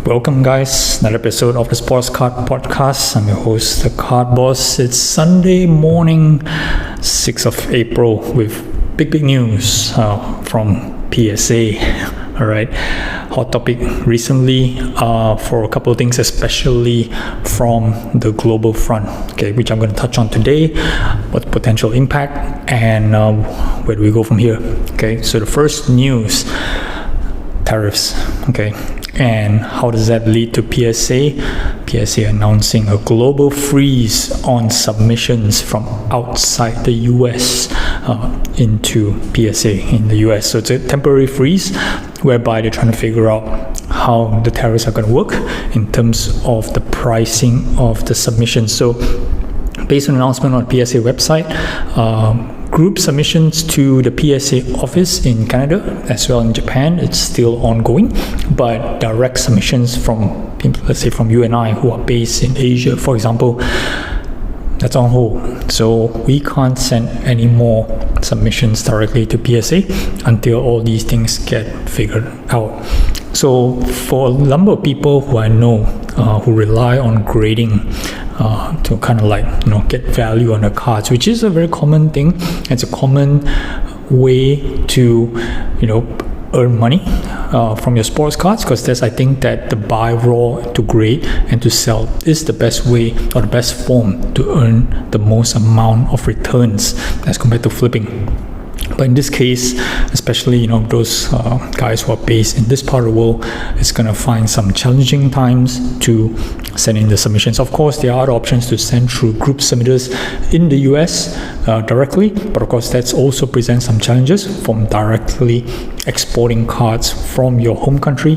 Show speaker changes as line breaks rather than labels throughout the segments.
Welcome guys, another episode of the Sports Card Podcast. I'm your host, the Card Boss. It's Sunday morning, 6th of April with big news from PSA. Alright, hot topic recently for a couple of things, especially from the global front, okay, which I'm going to touch on today, what potential impact and where do we go from here. Okay, so the first news, tariffs, okay, and how does that lead to PSA? PSA announcing a global freeze on submissions from outside the US into PSA in the US. So it's a temporary freeze whereby they're trying to figure out how the tariffs are going to work in terms of the pricing of the submissions. So based on an announcement on PSA website, group submissions to the PSA office in Canada as well in Japan, it's still ongoing, but direct submissions from people, let's say from you and I who are based in Asia, for example, that's on hold. So we can't send any more submissions directly to PSA until all these things get figured out. So for a number of people who I know who rely on grading to kind of like, get value on the cards, which is a very common thing. It's a common way to, earn money from your sports cards, because I think that the buy raw to grade and to sell is the best way or the best form to earn the most amount of returns as compared to flipping. But in this case, especially those guys who are based in this part of the world, it's going to find some challenging times to send in the submissions. Of course, there are other options to send through group submitters in the US directly, but of course that also presents some challenges from directly exporting cards from your home country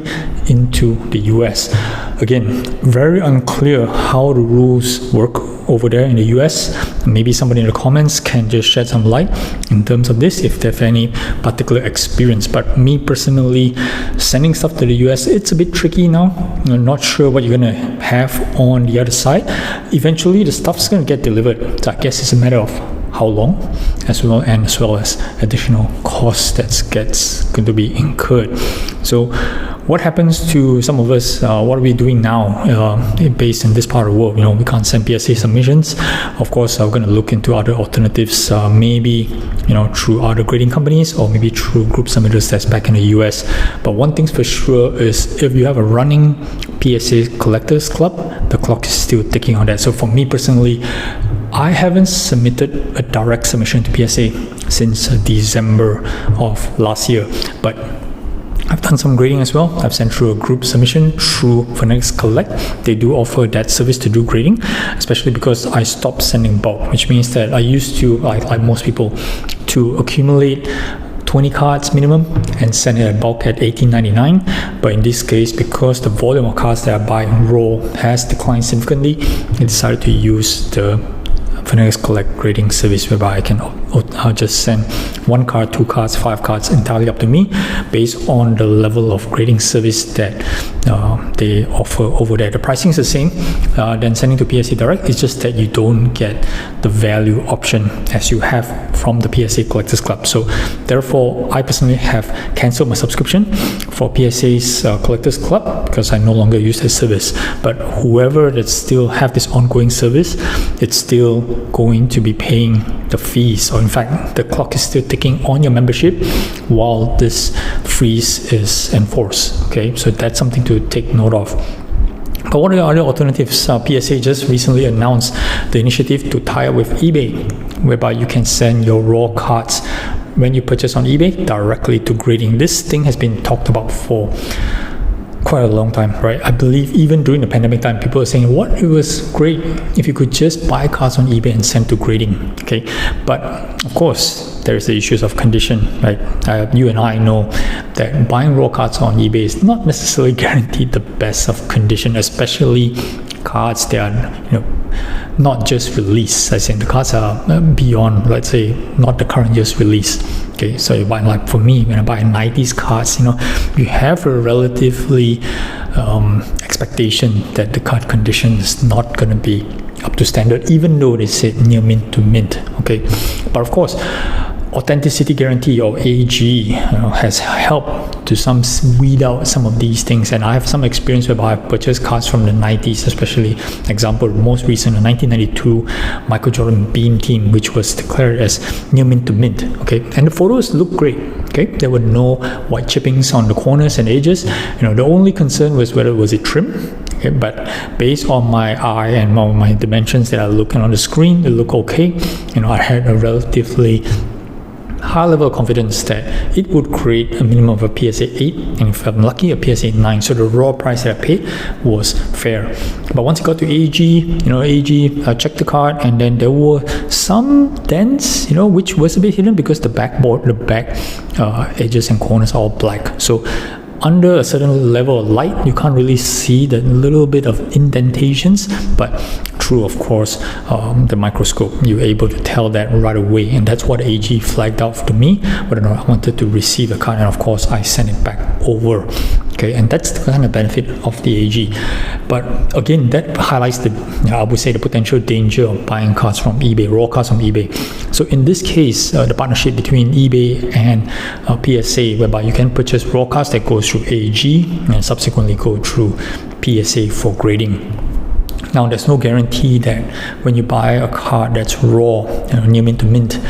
into the US. Again, very unclear how the rules work over there in the US. Maybe somebody in the comments can just shed some light in terms of this if they have any particular experience. But me personally, sending stuff to the US, it's a bit tricky now. I'm not sure what you're going to have on the other side. Eventually the stuff's going to get delivered, so I guess it's a matter of how long, as well as additional costs that gets going to be incurred. So what happens to some of us? What are we doing now based in this part of the world? We can't send PSA submissions. Of course, we're going to look into other alternatives, maybe through other grading companies or maybe through group submitters that's back in the US. But one thing's for sure is if you have a running PSA collectors club, the clock is still ticking on that. So for me personally, I haven't submitted a direct submission to PSA since December of last year, but I've done some grading as well. I've sent through a group submission through Phonetics Collect. They do offer that service to do grading, especially because I stopped sending bulk, which means that I used to, like most people, to accumulate 20 cards minimum and send it at bulk at $18.99. But in this case, because the volume of cards that I buy raw has declined significantly, I decided to use the Phonetics Collect grading service, whereby I can just send 1 card, 2 cards, 5 cards, entirely up to me based on the level of grading service that they offer over there. The pricing is the same than sending to PSA Direct. It's just that you don't get the value option as you have from the PSA Collectors Club. So therefore, I personally have cancelled my subscription for PSA's Collectors Club because I no longer use this service. But whoever that still have this ongoing service, it's still going to be paying the fees, or in fact the clock is still ticking on your membership while this freeze is enforced. Okay, so that's something to take note of. But what are the other alternatives? PSA just recently announced the initiative to tie up with eBay, whereby you can send your raw cards when you purchase on eBay directly to grading. This thing has been talked about for quite a long time, right? I believe even during the pandemic time, people were saying, what, it was great if you could just buy cards on eBay and send to grading, okay? But of course, there is the issues of condition, right? You and I know that buying raw cards on eBay is not necessarily guaranteed the best of condition, especially cards that are, not just released. I think the cards are beyond, let's say, not the current year's release. Okay, so you buy, like for me, when I buy 90s cards, you have a relatively expectation that the card condition is not going to be up to standard, even though they say near mint to mint. Okay, but of course, authenticity guarantee, or AG, has helped to some weed out some of these things. And I have some experience whereby I've purchased cards from the 90s, especially. Example, most recent, the 1992 Michael Jordan Beam Team, which was declared as near mint to mint. Okay, and the photos look great. Okay, there were no white chippings on the corners and edges. The only concern was whether was it trim. Okay, but based on my eye and my dimensions that are looking on the screen, it looked okay. I had a relatively high level of confidence that it would create a minimum of a PSA 8, and if I'm lucky, a PSA 9. So the raw price that I paid was fair. But once it got to AG, I checked the card, and then there were some dents, which was a bit hidden because the back edges and corners are all black. So under a certain level of light, you can't really see the little bit of indentations, but through, of course, the microscope, you're able to tell that right away, and that's what AG flagged out to me. But I wanted to receive the card, and of course, I sent it back over. Okay, and that's the kind of benefit of the AG. But again, that highlights I would say, the potential danger of buying cards from eBay, raw cards from eBay. So in this case, the partnership between eBay and PSA, whereby you can purchase raw cards that go through AG and subsequently go through PSA for grading. Now, there's no guarantee that when you buy a card that's raw, near mint to mint,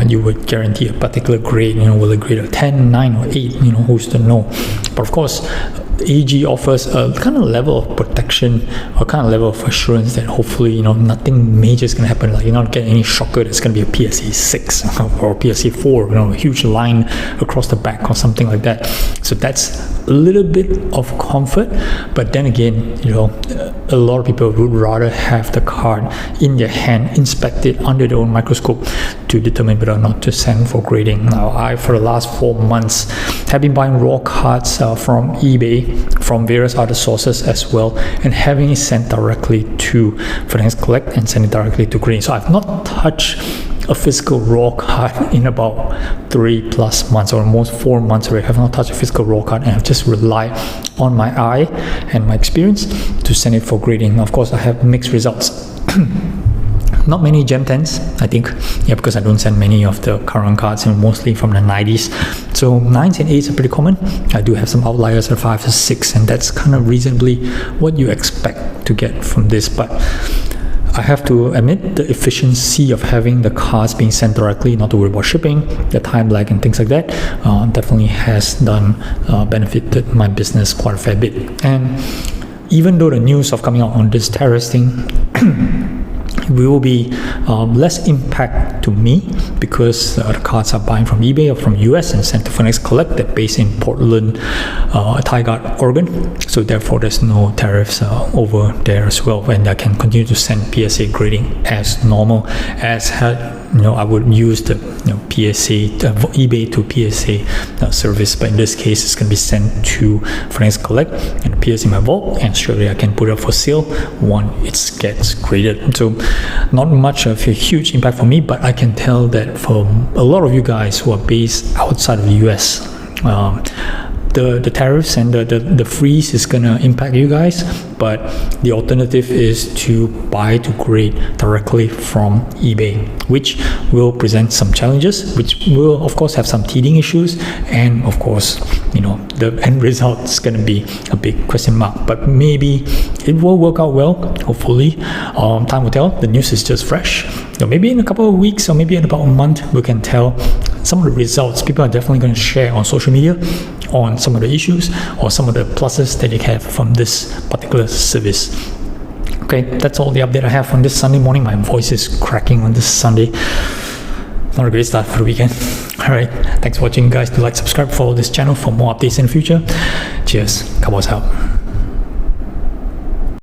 you would guarantee a particular grade. Will it grade a 10, 9, or 8? Who's to know? But of course, AG offers a kind of level of protection, or kind of level of assurance that hopefully, nothing major is going to happen. Like, you're not getting any shocker that's going to be a PSA 6 or PSA 4, a huge line across the back or something like that. So that's a little bit of comfort. But then again, a lot of people would rather have the card in their hand, inspected under their own microscope to determine whether or not to send for grading. Now, I, for the last 4 months, have been buying raw cards from eBay, from various other sources as well, and having it sent directly to Finance Collect and send it directly to grading. So I've not touched a physical raw card in about 3+ months, or almost 4 months already. I have not touched a physical raw card, and I've just relied on my eye and my experience to send it for grading. Of course, I have mixed results. Not many Gem 10s, I think, because I don't send many of the current cards, mostly from the 90s. So 9s and 8s are pretty common. I do have some outliers of 5 to 6, and that's kind of reasonably what you expect to get from this. But I have to admit, the efficiency of having the cards being sent directly, not to worry about shipping, the time lag and things like that, definitely has benefited my business quite a fair bit. And even though the news of coming out on this tariffs thing will be less impact to me, because the cards are buying from eBay or from US and sent to Finance Collect. They're based in Portland, Tigard, Oregon. So therefore, there's no tariffs over there as well, and I can continue to send PSA grading as normal, as I would use the PSA eBay to PSA service. But in this case, it's going to be sent to Finance Collect and PSA in my vault, and surely I can put it up for sale once it gets graded. So not much of a huge impact for me, but I can tell that for a lot of you guys who are based outside of the US, the tariffs and the freeze is going to impact you guys. But the alternative is to buy to grade directly from eBay, which will present some challenges, which will of course have some teething issues, and of course the end result is going to be a big question mark. But maybe it will work out well, hopefully. Time will tell. The news is just fresh. Maybe in a couple of weeks, or maybe in about a month, we can tell some of the results. People are definitely going to share on social media on some of the issues or some of the pluses that they have from this particular service. Okay, that's all the update I have on this Sunday morning. My voice is cracking on this Sunday. Not a great start for the weekend. Alright, thanks for watching, guys. Do like, subscribe, follow this channel for more updates in the future. Cheers. Cowboys out.